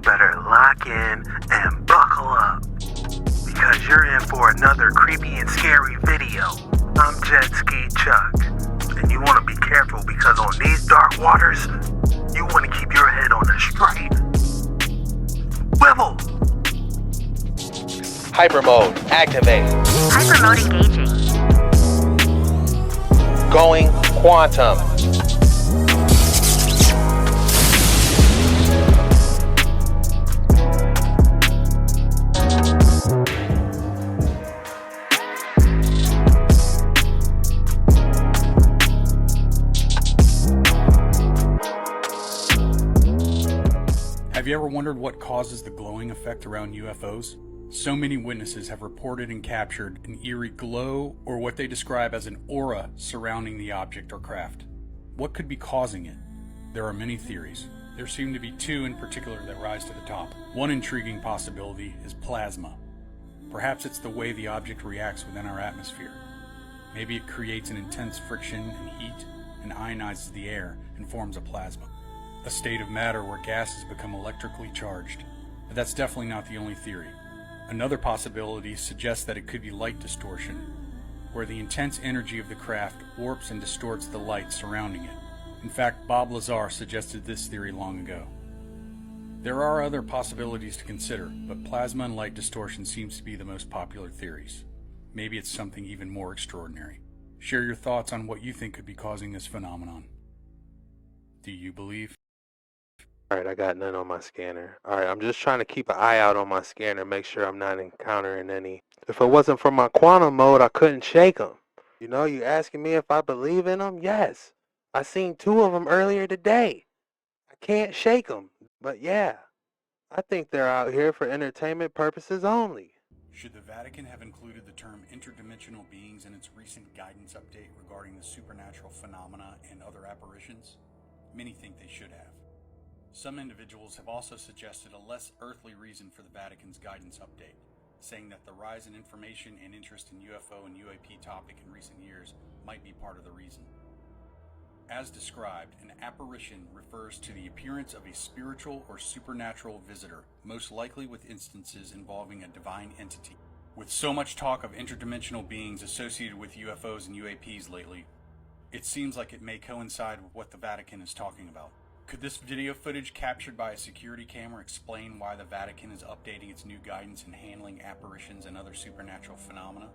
better lock in and buckle up, because you're in for another creepy and scary video. I'm Jet Ski Chuck, and you want to be careful because on these dark waters, you want to keep your head on the straight. Swivel! Hyper mode, activate. Hyper mode engaging. Going quantum. Have you ever wondered what causes the glowing effect around UFOs? So many witnesses have reported and captured an eerie glow, or what they describe as an aura, surrounding the object or craft. What could be causing it? There are many theories. There seem to be two in particular that rise to the top. One intriguing possibility is plasma. Perhaps it's the way the object reacts within our atmosphere. Maybe it creates an intense friction and heat and ionizes the air and forms a plasma, a state of matter where gases become electrically charged. But that's definitely not the only theory. Another possibility suggests that it could be light distortion, where the intense energy of the craft warps and distorts the light surrounding it. In fact, Bob Lazar suggested this theory long ago. There are other possibilities to consider, but plasma and light distortion seems to be the most popular theories. Maybe it's something even more extraordinary. Share your thoughts on what you think could be causing this phenomenon. Do you believe? Alright, I got none on my scanner. Alright, I'm just trying to keep an eye out on my scanner, make sure I'm not encountering any. If it wasn't for my quantum mode, I couldn't shake them. You know, you asking me if I believe in them? Yes. I seen 2 of them earlier today. I can't shake them, but yeah. I think they're out here for entertainment purposes only. Should the Vatican have included the term interdimensional beings in its recent guidance update regarding the supernatural phenomena and other apparitions? Many think they should have. Some individuals have also suggested a less earthly reason for the Vatican's guidance update, saying that the rise in information and interest in UFO and UAP topic in recent years might be part of the reason. As described, an apparition refers to the appearance of a spiritual or supernatural visitor, most likely with instances involving a divine entity. With so much talk of interdimensional beings associated with UFOs and UAPs lately, it seems like it may coincide with what the Vatican is talking about. Could this video footage captured by a security camera explain why the Vatican is updating its new guidance in handling apparitions and other supernatural phenomena?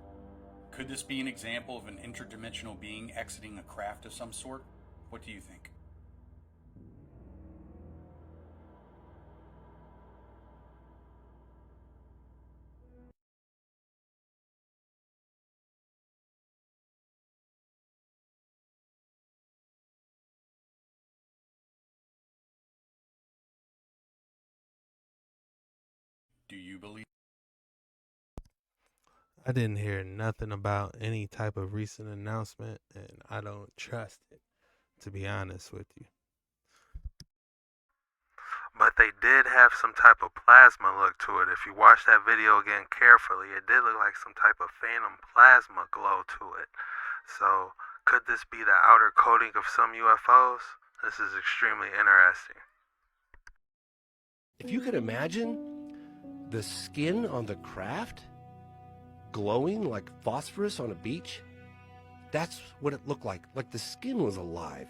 Could this be an example of an interdimensional being exiting a craft of some sort? What do you think? Do you believe? I didn't hear nothing about any type of recent announcement, and I don't trust it, to be honest with you. But they did have some type of plasma look to it. If you watch that video again carefully, it did look like some type of phantom plasma glow to it. So, could this be the outer coating of some UFOs? This is extremely interesting. If you could imagine the skin on the craft glowing like phosphorus on a beach, that's what it looked like the skin was alive.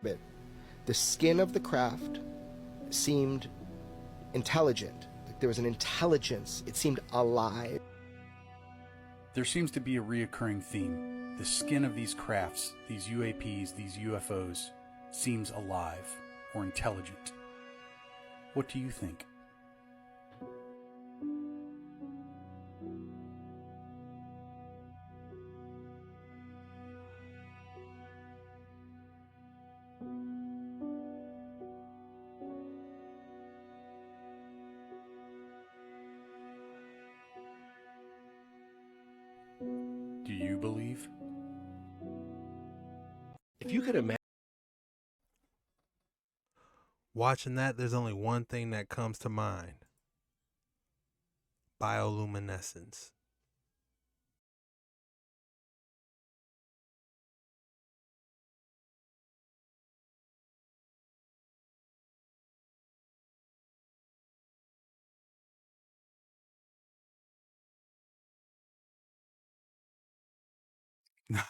But the skin of the craft seemed intelligent. Like there was an intelligence. It seemed alive. There seems to be a reoccurring theme. The skin of these crafts, these UAPs, these UFOs, seems alive or intelligent. What do you think? Do you believe? If you could imagine. Watching that, there's only one thing that comes to mind. Bioluminescence. No.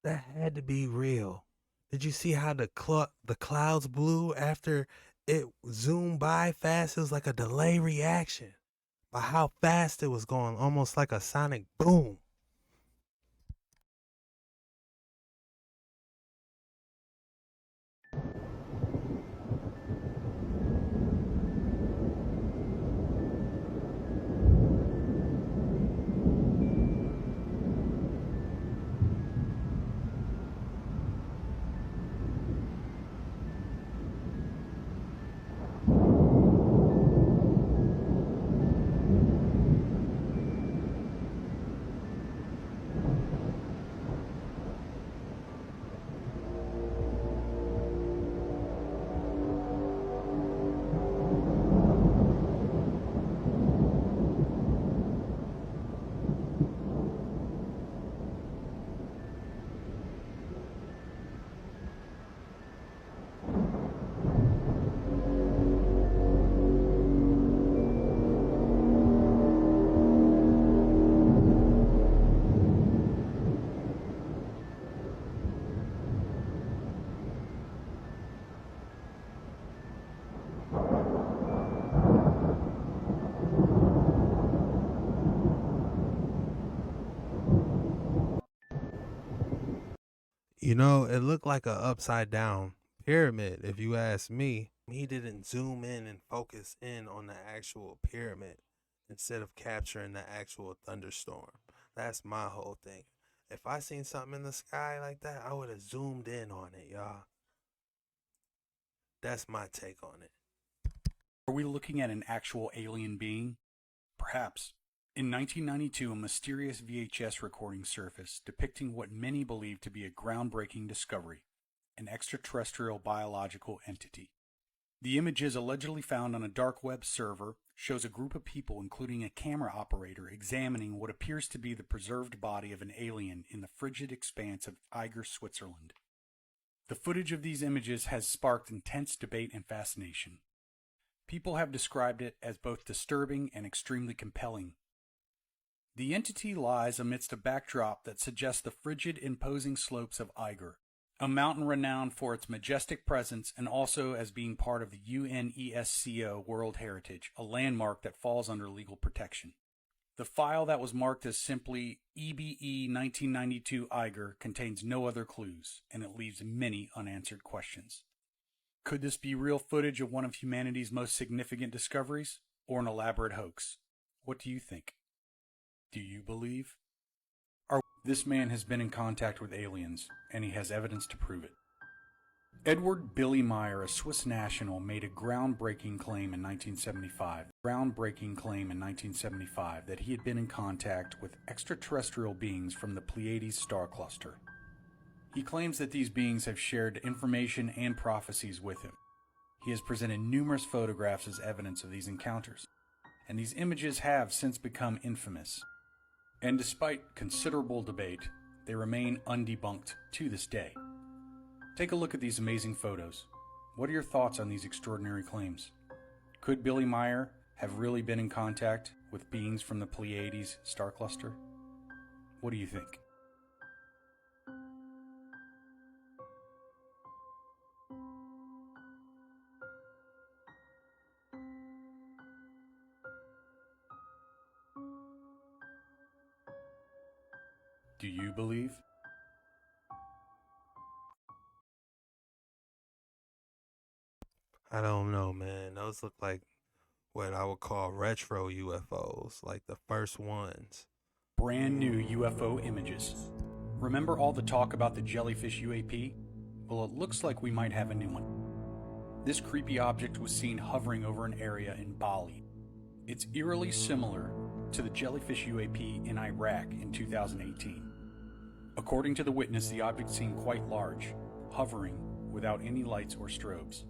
That had to be real. Did you see how the clouds blew after it zoomed by fast? It was like a delay reaction by how fast it was going, almost like a sonic boom. You know, it looked like a upside down pyramid, if you ask me. He didn't zoom in and focus in on the actual pyramid instead of capturing the actual thunderstorm. That's my whole thing. If I seen something in the sky like that, I would have zoomed in on it, y'all. That's my take on it. Are we looking at an actual alien being? Perhaps. In 1992, a mysterious VHS recording surfaced depicting what many believe to be a groundbreaking discovery, an extraterrestrial biological entity. The images allegedly found on a dark web server shows a group of people, including a camera operator, examining what appears to be the preserved body of an alien in the frigid expanse of Eiger, Switzerland. The footage of these images has sparked intense debate and fascination. People have described it as both disturbing and extremely compelling. The entity lies amidst a backdrop that suggests the frigid, imposing slopes of Eiger, a mountain renowned for its majestic presence and also as being part of the UNESCO World Heritage, a landmark that falls under legal protection. The file that was marked as simply EBE 1992 Eiger contains no other clues, and it leaves many unanswered questions. Could this be real footage of one of humanity's most significant discoveries, or an elaborate hoax? What do you think? Do you believe? This man has been in contact with aliens, and he has evidence to prove it. Edward Billy Meier, a Swiss national, made a groundbreaking claim in 1975 that he had been in contact with extraterrestrial beings from the Pleiades star cluster. He claims that these beings have shared information and prophecies with him. He has presented numerous photographs as evidence of these encounters, and these images have since become infamous. And despite considerable debate, they remain undebunked to this day. Take a look at these amazing photos. What are your thoughts on these extraordinary claims? Could Billy Meier have really been in contact with beings from the Pleiades star cluster? What do you think? Do you believe? I don't know, man. Those look like what I would call retro UFOs, like the first ones. Brand new UFO images. Remember all the talk about the Jellyfish UAP? Well, it looks like we might have a new one. This creepy object was seen hovering over an area in Bali. It's eerily similar to the Jellyfish UAP in Iraq in 2018. According to the witness, the object seemed quite large, hovering without any lights or strobes.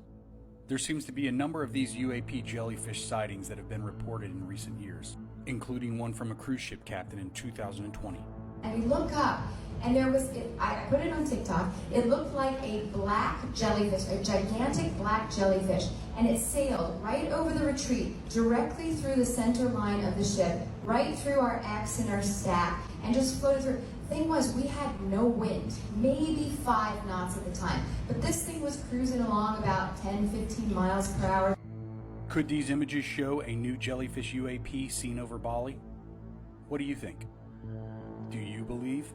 There seems to be a number of these UAP jellyfish sightings that have been reported in recent years, including one from a cruise ship captain in 2020. And we look up, and there was, I put it on TikTok, it looked like a black jellyfish, a gigantic black jellyfish, and it sailed right over the retreat, directly through the center line of the ship, right through our X and our stack, and just floated through. Thing was, we had no wind, maybe 5 knots at the time, but this thing was cruising along about 10, 15 miles per hour. Could these images show a new jellyfish UAP seen over Bali? What do you think? Do you believe?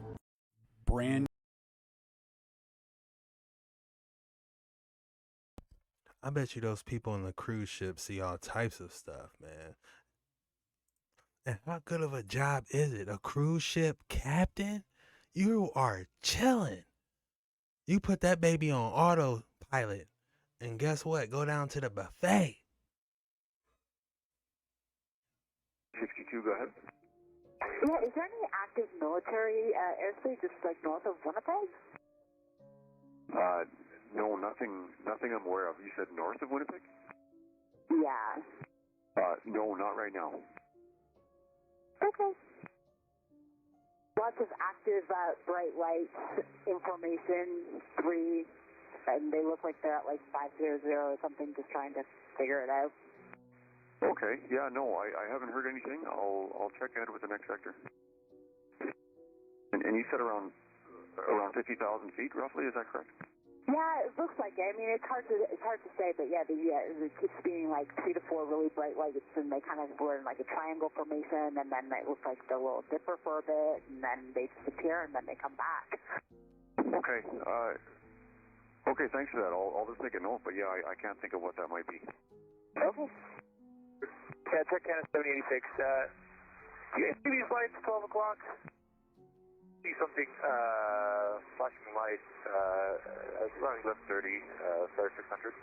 Brand I bet you those people on the cruise ship see all types of stuff, man. And how good of a job is it? A cruise ship captain? You are chilling. You put that baby on autopilot, and guess what? Go down to the buffet. 62, go ahead. Yeah, is there any active military airspace just like north of Winnipeg? No, nothing I'm aware of. You said north of Winnipeg? Yeah. No, not right now. Okay. Lots of active bright lights, information, 3, and they look like they're at like 500 or something, just trying to figure it out. Okay, yeah, no, I haven't heard anything. I'll check ahead with the next sector. And you said around 50,000 feet, roughly, is that correct? Yeah, it looks like it. I mean, it's hard to say, but yeah, it keeps being like 3 to 4 really bright lights, and they kind of were in like a triangle formation, and then it looks like the little dipper for a bit, and then they disappear, and then they come back. Okay, okay, thanks for that. I'll just make a note, but yeah, I can't think of what that might be. Okay. Yeah, check Canada 7086. Do you see these lights, 12 o'clock? See something flashing light around 11:30, Flare 600.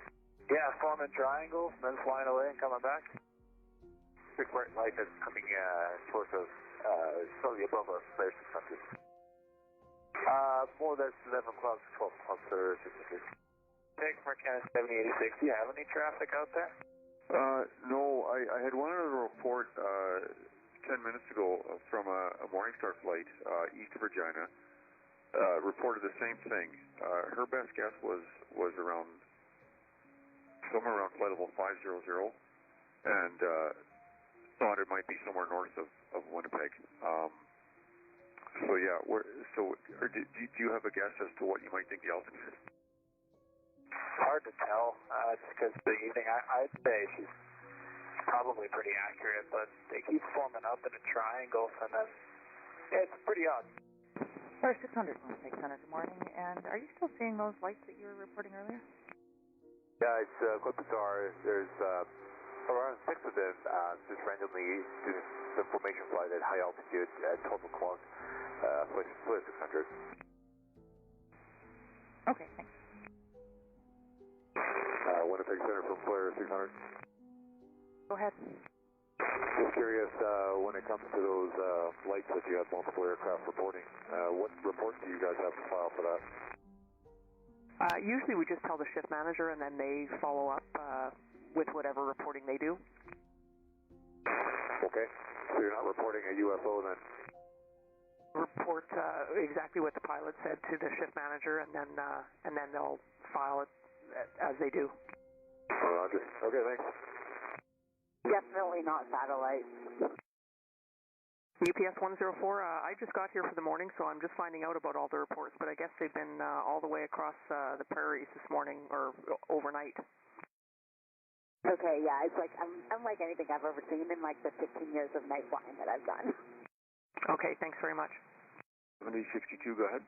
Yeah, forming triangles, then flying away and coming back. Big bright light that's coming towards us, slightly above us, Flare 600. More or less 11 o'clock to 12 o'clock, Flare 600. Take from Canada 7086. Do you have any traffic out there? No, I had one other report 10 minutes ago from a Morningstar flight east of Regina. Reported the same thing. Her best guess was around somewhere around flight level 500, and thought it might be somewhere north of Winnipeg. So yeah, do you have a guess as to what you might think the altitude is? Hard to tell, just because the evening, I'd say she's probably pretty accurate, but they keep forming up in a triangle, and then, yeah, it's pretty odd. Flare 600, Winnipeg Center, good morning, and are you still seeing those lights that you were reporting earlier? Yeah, it's quite bizarre. There's around 6 of them just randomly doing the formation flight at high altitude at 12 o'clock, Flare 600. Okay, thanks. Winnipeg Center from Flare 600. Go ahead. Just curious, when it comes to those lights that you have multiple aircraft reporting, what reports do you guys have to file for that? Usually we just tell the shift manager and then they follow up with whatever reporting they do. Okay, so you're not reporting a UFO then? Report exactly what the pilot said to the shift manager, and then they'll file it as they do. Roger. Okay, thanks. Definitely not satellites. UPS 104, I just got here for the morning, so I'm just finding out about all the reports, but I guess they've been all the way across the prairies this morning, or overnight. Okay, yeah, it's like unlike anything I've ever seen in like the 15 years of night flying that I've done. Okay, thanks very much. 7062, go ahead.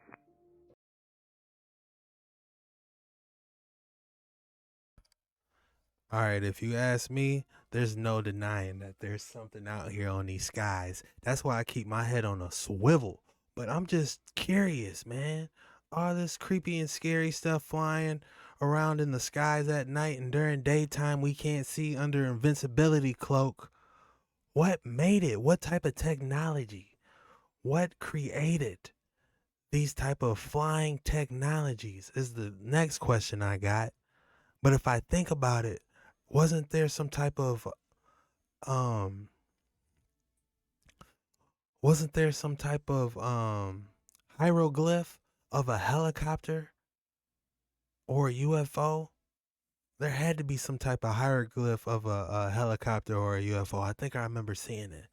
All right, if you ask me, there's no denying that there's something out here on these skies. That's why I keep my head on a swivel. But I'm just curious, man. All this creepy and scary stuff flying around in the skies at night, and during daytime we can't see under invincibility cloak. What made it? What type of technology? What created these type of flying technologies is the next question I got. But if I think about it, wasn't there some type of hieroglyph of a helicopter or a UFO? There had to be some type of hieroglyph of a helicopter or a UFO. I think I remember seeing it.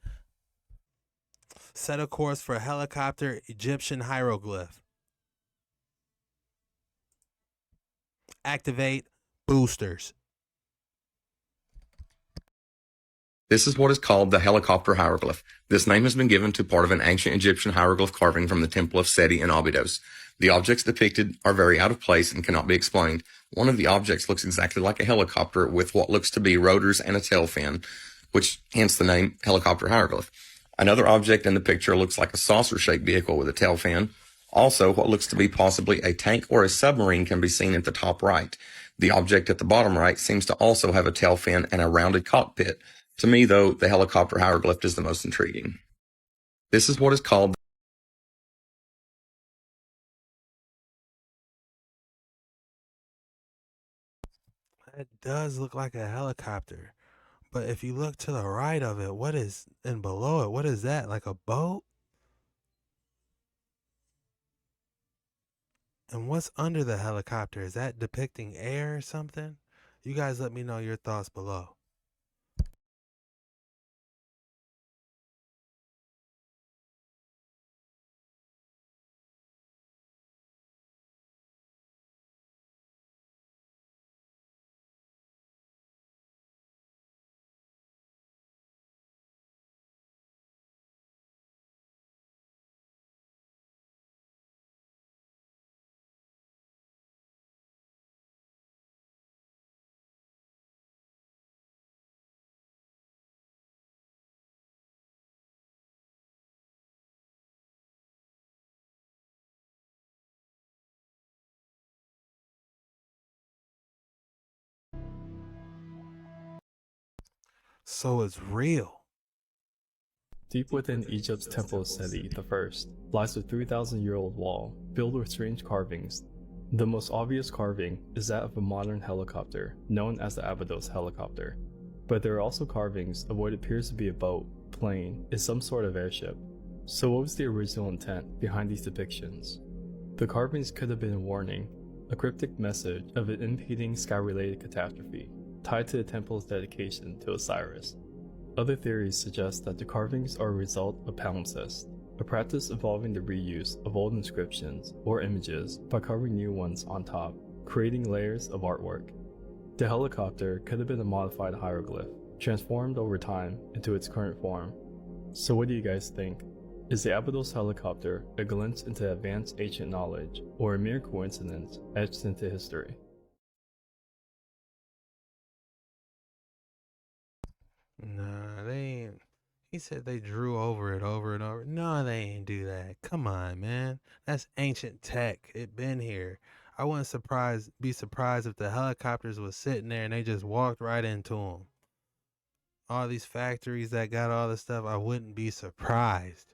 Set a course for helicopter Egyptian hieroglyph. Activate boosters. This is what is called the helicopter hieroglyph. This name has been given to part of an ancient Egyptian hieroglyph carving from the Temple of Seti in Abidos. The objects depicted are very out of place and cannot be explained. One of the objects looks exactly like a helicopter with what looks to be rotors and a tail fin, which hence the name helicopter hieroglyph. Another object in the picture looks like a saucer-shaped vehicle with a tail fin. Also, what looks to be possibly a tank or a submarine can be seen at the top right. The object at the bottom right seems to also have a tail fin and a rounded cockpit. To me, though, the helicopter hieroglyph is the most intriguing. This is what is called It does look like a helicopter. But if you look to the right of it, what is, and below it, what is that? Like a boat? And what's under the helicopter? Is that depicting air or something? You guys let me know your thoughts below. So it's real. Deep within Egypt's Temple of Seti I lies a 3,000-year-old wall filled with strange carvings. The most obvious carving is that of a modern helicopter, known as the Abidos helicopter. But there are also carvings of what appears to be a boat, plane, and some sort of airship. So what was the original intent behind these depictions? The carvings could have been a warning, a cryptic message of an impending sky-related catastrophe, tied to the temple's dedication to Osiris. Other theories suggest that the carvings are a result of palimpsest, a practice involving the reuse of old inscriptions or images by covering new ones on top, creating layers of artwork. The helicopter could have been a modified hieroglyph, transformed over time into its current form. So what do you guys think? Is the Abidos helicopter a glimpse into advanced ancient knowledge, or a mere coincidence etched into history? Nah, they ain't. He said they drew over it over and over. No, they ain't do that. Come on, man. That's ancient tech. It been here. I wouldn't be surprised if the helicopters was sitting there and they just walked right into them. All these factories that got all this stuff, I wouldn't be surprised.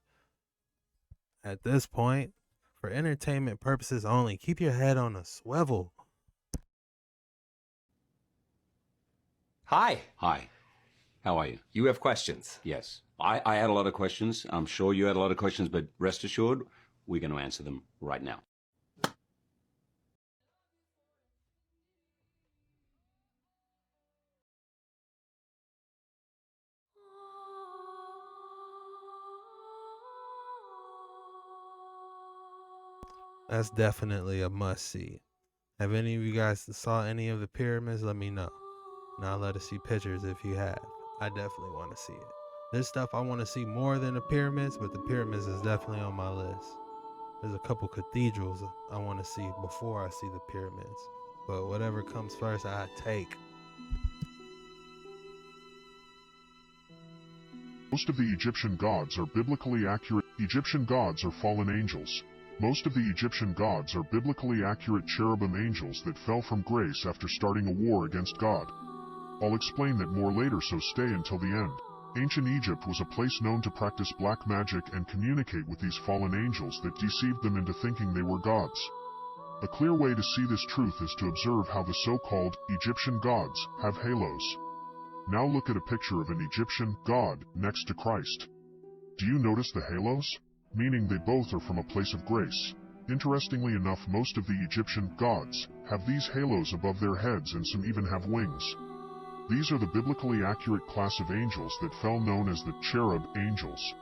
At this point, for entertainment purposes only, keep your head on a swivel. Hi. Hi. How are you? You have questions? Yes. I had a lot of questions. I'm sure you had a lot of questions, but rest assured, we're going to answer them right now. That's definitely a must-see. Have any of you guys saw any of the pyramids? Let me know. And I'll let us see pictures if you have. I definitely want to see it. This stuff I want to see more than the pyramids, but the pyramids is definitely on my list. There's a couple cathedrals I want to see before I see the pyramids. But whatever comes first, I take. Most of the Egyptian gods are biblically accurate. Egyptian gods are fallen angels. Most of the Egyptian gods are biblically accurate cherubim angels that fell from grace after starting a war against God. I'll explain that more later, so stay until the end. Ancient Egypt was a place known to practice black magic and communicate with these fallen angels that deceived them into thinking they were gods. A clear way to see this truth is to observe how the so-called Egyptian gods have halos. Now look at a picture of an Egyptian god next to Christ. Do you notice the halos? Meaning they both are from a place of grace. Interestingly enough, most of the Egyptian gods have these halos above their heads, and some even have wings. These are the biblically accurate class of angels that fell, known as the cherub angels.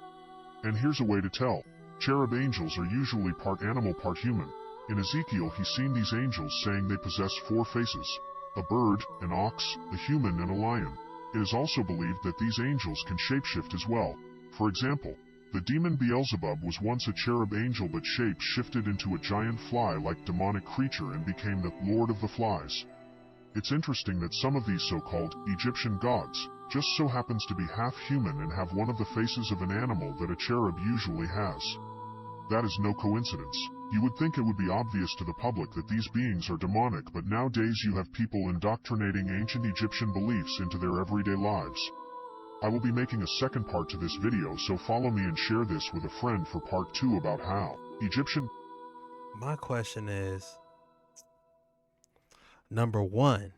And here's a way to tell. Cherub angels are usually part animal, part human. In Ezekiel, he's seen these angels saying they possess 4 faces: a bird, an ox, a human, and a lion. It is also believed that these angels can shapeshift as well. For example, the demon Beelzebub was once a cherub angel, but shape-shifted into a giant fly-like demonic creature and became the Lord of the Flies. It's interesting that some of these so-called Egyptian gods just so happens to be half human and have one of the faces of an animal that a cherub usually has. That is no coincidence. You would think it would be obvious to the public that these beings are demonic, but nowadays you have people indoctrinating ancient Egyptian beliefs into their everyday lives. I will be making a second part to this video, so follow me and share this with a friend for part 2 about how Egyptian... My question is, number 1,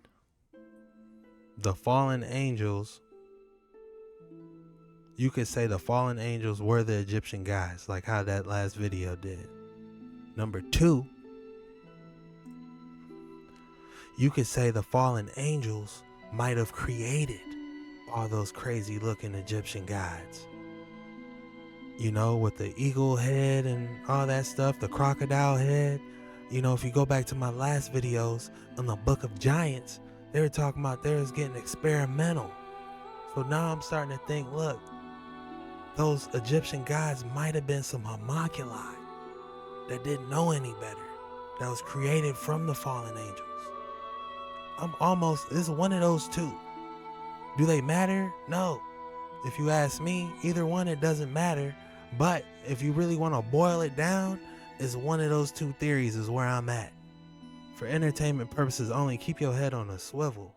the fallen angels, you could say the fallen angels were the Egyptian gods, like how that last video did. Number 2, you could say the fallen angels might have created all those crazy looking Egyptian gods. You know, with the eagle head and all that stuff, the crocodile head. You know, if you go back to my last videos on the Book of Giants, they were talking about they was getting experimental. So now I'm starting to think, look, those Egyptian gods might have been some homunculi that didn't know any better, that was created from the fallen angels. This is one of those two. Do they matter? No. If you ask me, either one, it doesn't matter. But if you really want to boil it down, it's one of those two theories is where I'm at. For entertainment purposes only, keep your head on a swivel.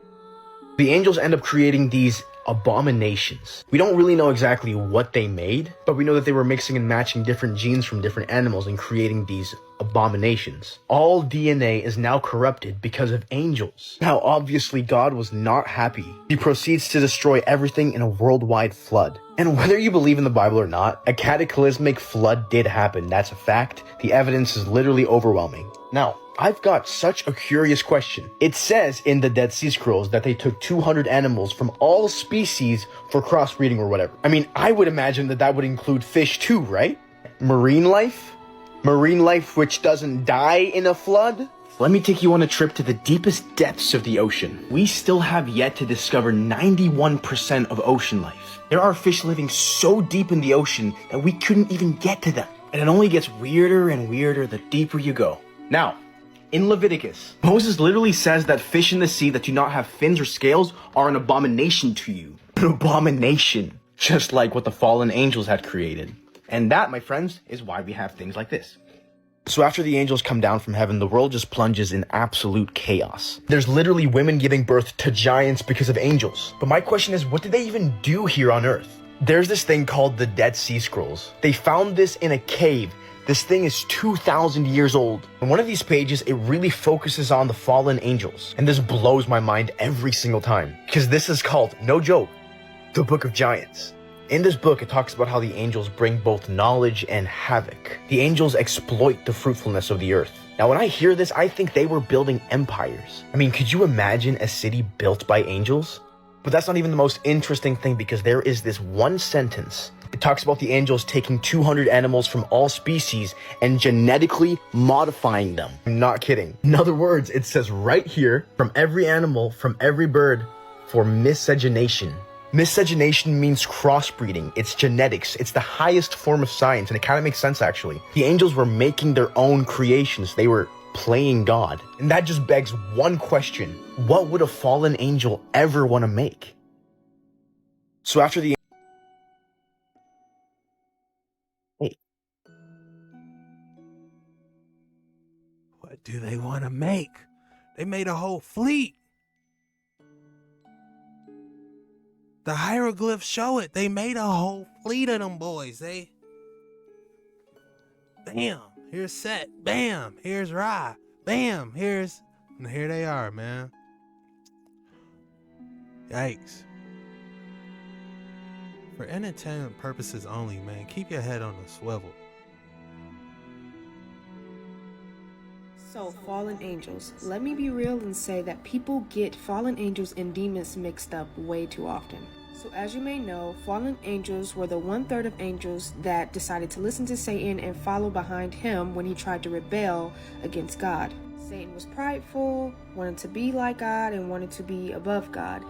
The angels end up creating these abominations. We don't really know exactly what they made, but we know that they were mixing and matching different genes from different animals and creating these abominations. All DNA is now corrupted because of angels. Now, obviously, God was not happy. He proceeds to destroy everything in a worldwide flood. And whether you believe in the Bible or not, a cataclysmic flood did happen. That's a fact. The evidence is literally overwhelming. Now, I've got such a curious question. It says in the Dead Sea Scrolls that they took 200 animals from all species for crossbreeding or whatever. I mean, I would imagine that that would include fish too, right? Marine life? Marine life which doesn't die in a flood? Let me take you on a trip to the deepest depths of the ocean. We still have yet to discover 91% of ocean life. There are fish living so deep in the ocean that we couldn't even get to them. And it only gets weirder and weirder the deeper you go. Now, in Leviticus, Moses literally says that fish in the sea that do not have fins or scales are an abomination to you. An abomination. Just like what the fallen angels had created. And that, my friends, is why we have things like this. So after the angels come down from heaven, the world just plunges in absolute chaos. There's literally women giving birth to giants because of angels. But my question is, what did they even do here on Earth? There's this thing called the Dead Sea Scrolls. They found this in a cave. This thing is 2,000 years old. On one of these pages, it really focuses on the fallen angels. And this blows my mind every single time. Because this is called, no joke, the Book of Giants. In this book, it talks about how the angels bring both knowledge and havoc. The angels exploit the fruitfulness of the earth. Now, when I hear this, I think they were building empires. I mean, could you imagine a city built by angels? But that's not even the most interesting thing, because there is this one sentence. It talks about the angels taking 200 animals from all species and genetically modifying them. I'm not kidding. In other words, it says right here, from every animal, from every bird, for miscegenation. Miscegenation means crossbreeding. It's genetics. It's the highest form of science, and it kind of makes sense, actually. The angels were making their own creations. They were playing God. And that just begs one question. What would a fallen angel ever want to make? So after the... Hey. What do they want to make? They made a whole fleet. The hieroglyphs show it. They made a whole fleet of them boys. Bam, here's Set. Bam, here's Ra. Bam! Here they are, man. Yikes. For entertainment purposes only, man, keep your head on a swivel. So, fallen angels. Let me be real and say that people get fallen angels and demons mixed up way too often. So, as you may know, fallen angels were the 1/3 of angels that decided to listen to Satan and follow behind him when he tried to rebel against God. Satan was prideful, wanted to be like God, and wanted to be above God,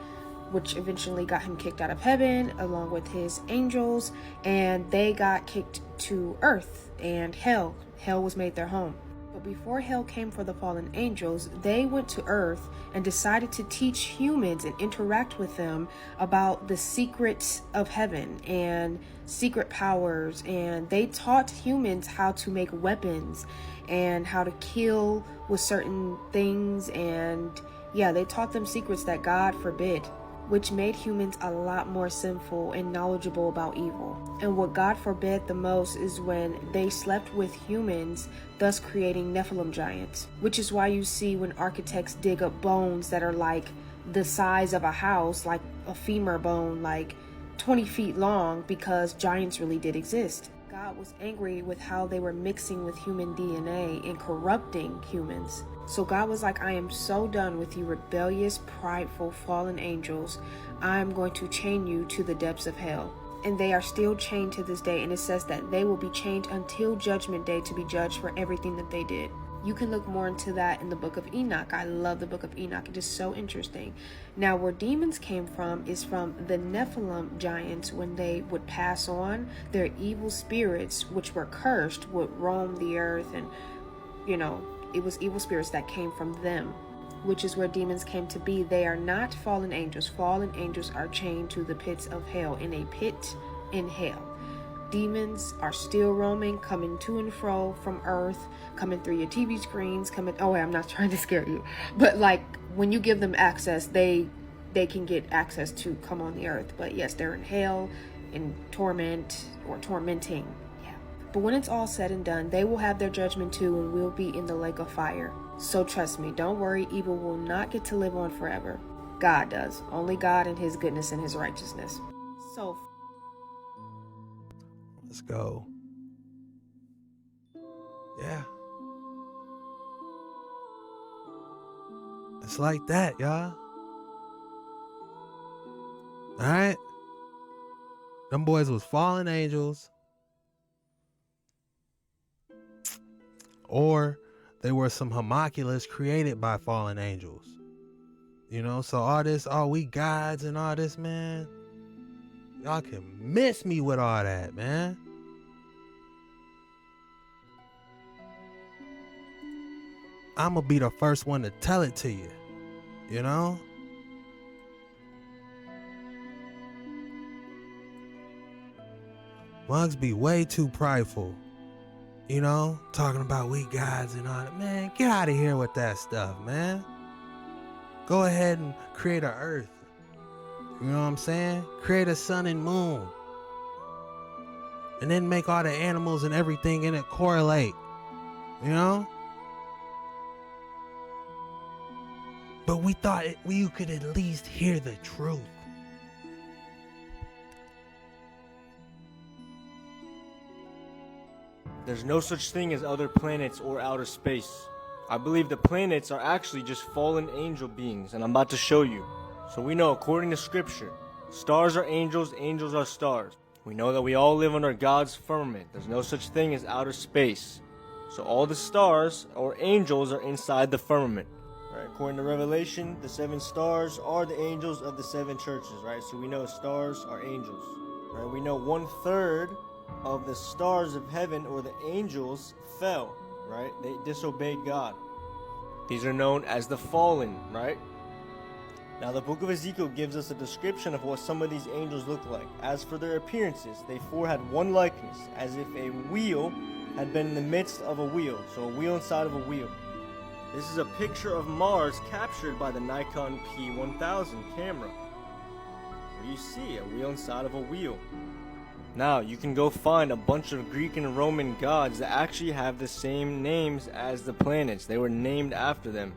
which eventually got him kicked out of heaven along with his angels, and they got kicked to earth and hell. Hell was made their home. But before hell came for the fallen angels, they went to earth and decided to teach humans and interact with them about the secrets of heaven and secret powers, and they taught humans how to make weapons and how to kill with certain things, and yeah, they taught them secrets that God forbid, which made humans a lot more sinful and knowledgeable about evil. And what God forbid the most is when they slept with humans, thus creating Nephilim giants, which is why you see when architects dig up bones that are like the size of a house, like a femur bone, like 20 feet long, because giants really did exist. God was angry with how they were mixing with human DNA and corrupting humans. So God was like, I am so done with you rebellious, prideful, fallen angels. I'm going to chain you to the depths of hell. And they are still chained to this day. And it says that they will be chained until judgment day to be judged for everything that they did. You can look more into that in the book of Enoch. I love the book of Enoch. It is so interesting. Now, where demons came from is from the Nephilim giants. When they would pass on, their evil spirits, which were cursed, would roam the earth. And, you know, it was evil spirits that came from them, which is where demons came to be. They are not fallen angels. Fallen angels are chained to the pits of hell, in a pit in hell. Demons are still roaming, coming to and fro from earth, coming through your TV screens, oh wait, I'm not trying to scare you, but like when you give them access, they can get access to come on the earth. But yes, they're in hell, in torment, or tormenting. Yeah. But when it's all said and done, they will have their judgment too, and we'll be in the lake of fire. So trust me, don't worry, evil will not get to live on forever. God does. Only God and his goodness and his righteousness. So let's go. Yeah. It's like that, y'all. Alright? Them boys was fallen angels. Or they were some homunculus created by fallen angels. You know, so all this, we gods and all this, man. Y'all can miss me with all that, man. I'm gonna be the first one to tell it to you. You know? Mugs be way too prideful. You know? Talking about we gods and all that. Man, get out of here with that stuff, man. Go ahead and create an earth. You know what I'm saying? Create a sun and moon. And then make all the animals and everything in it correlate. You know? But we thought you could at least hear the truth. There's no such thing as other planets or outer space. I believe the planets are actually just fallen angel beings, and I'm about to show you. So we know, according to scripture, stars are angels, angels are stars. We know that we all live under God's firmament. There's no such thing as outer space. So all the stars or angels are inside the firmament. Right? According to Revelation, the 7 stars are the angels of the 7 churches, right? So we know stars are angels. Right? We know 1/3 of the stars of heaven, or the angels, fell, right? They disobeyed God. These are known as the fallen, right? Now the book of Ezekiel gives us a description of what some of these angels look like. As for their appearances, they four had one likeness, as if a wheel had been in the midst of a wheel. So a wheel inside of a wheel. This is a picture of Mars captured by the Nikon P1000 camera, where you see a wheel inside of a wheel. Now, you can go find a bunch of Greek and Roman gods that actually have the same names as the planets. They were named after them.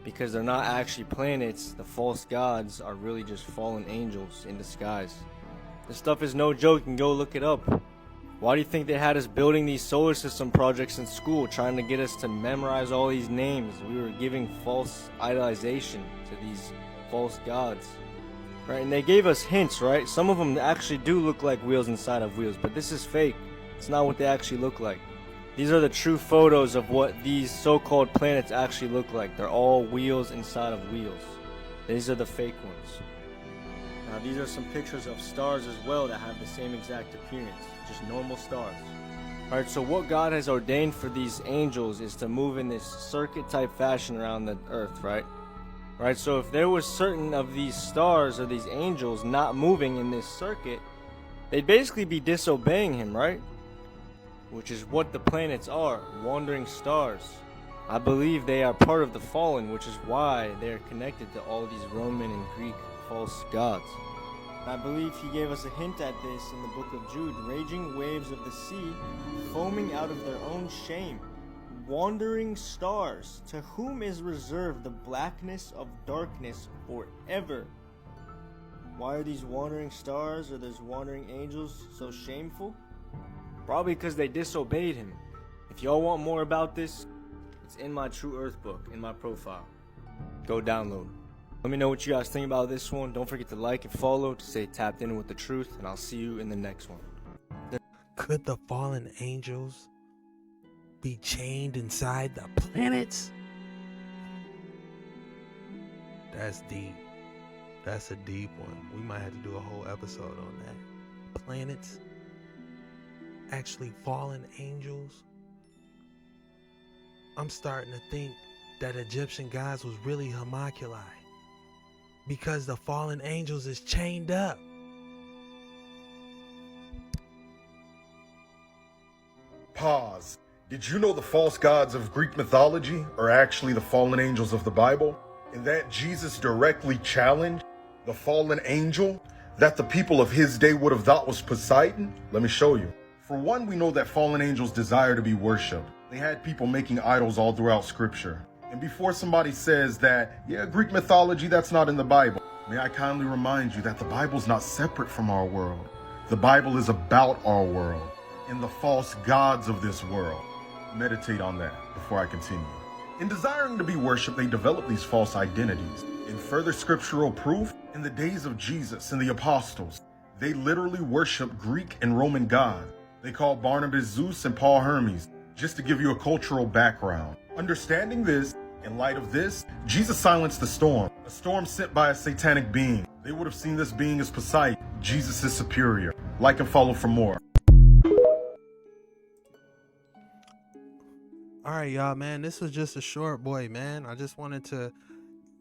Because they're not actually planets, the false gods are really just fallen angels in disguise. This stuff is no joke, you can go look it up. Why do you think they had us building these solar system projects in school, trying to get us to memorize all these names? We were giving false idolization to these false gods. Right, and they gave us hints, right? Some of them actually do look like wheels inside of wheels, but this is fake. It's not what they actually look like. These are the true photos of what these so-called planets actually look like. They're all wheels inside of wheels. These are the fake ones. Now these are some pictures of stars as well that have the same exact appearance, just normal stars. Alright, so what God has ordained for these angels is to move in this circuit type fashion around the earth, right? Right, so if there was certain of these stars or these angels not moving in this circuit, they'd basically be disobeying him, right? Which is what the planets are, wandering stars. I believe they are part of the fallen, which is why they are connected to all these Roman and Greek false gods. I believe he gave us a hint at this in the book of Jude. Raging waves of the sea, foaming out of their own shame. Wandering stars, to whom is reserved the blackness of darkness forever. Why are these wandering stars or these wandering angels so shameful? Probably because they disobeyed him. If y'all want more about this, it's in my True Earth book, in my profile. Go download. Let me know what you guys think about this one. Don't forget to like and follow to stay tapped in with the truth, and I'll see you in the next one. Could the fallen angels be chained inside the planets? That's deep. That's a deep one. We might have to do a whole episode on that. Planets? Actually fallen angels? I'm starting to think that Egyptian gods was really homunculi, because the fallen angels is chained up. Pause. Did you know the false gods of Greek mythology are actually the fallen angels of the Bible? And that Jesus directly challenged the fallen angel that the people of his day would have thought was Poseidon? Let me show you. For one, we know that fallen angels desire to be worshipped. They had people making idols all throughout scripture. And before somebody says that, yeah, Greek mythology, that's not in the Bible, may I kindly remind you that the Bible's not separate from our world. The Bible is about our world and the false gods of this world. Meditate on that before I continue. In desiring to be worshipped, they developed these false identities. In further scriptural proof, in the days of Jesus and the apostles, they literally worshiped Greek and Roman gods. They called Barnabas Zeus and Paul Hermes, just to give you a cultural background. Understanding this, in light of this, Jesus silenced the storm, a storm sent by a satanic being. They would have seen this being as Poseidon. Jesus is superior. Like and follow for more. All right, y'all, man, this was just a short boy, man. I just wanted to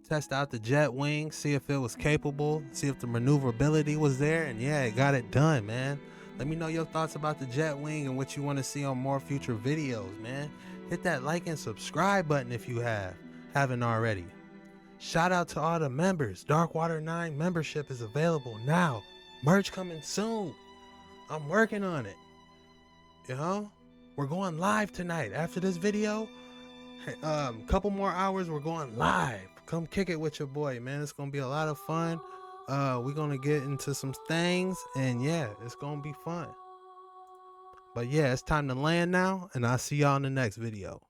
test out the jet wing, see if it was capable, see if the maneuverability was there, and yeah, it got it done, man. Let me know your thoughts about the jet wing and what you want to see on more future videos, man. Hit that like and subscribe button if you haven't already. Shout out to all the members. Darkwater 9 membership is available now. Merch coming soon. I'm working on it. You know? We're going live tonight. After this video, couple more hours, we're going live. Come kick it with your boy, man. It's gonna be a lot of fun. We're gonna get into some things, and yeah, it's gonna be fun. But yeah, it's time to land now, and I'll see y'all in the next video.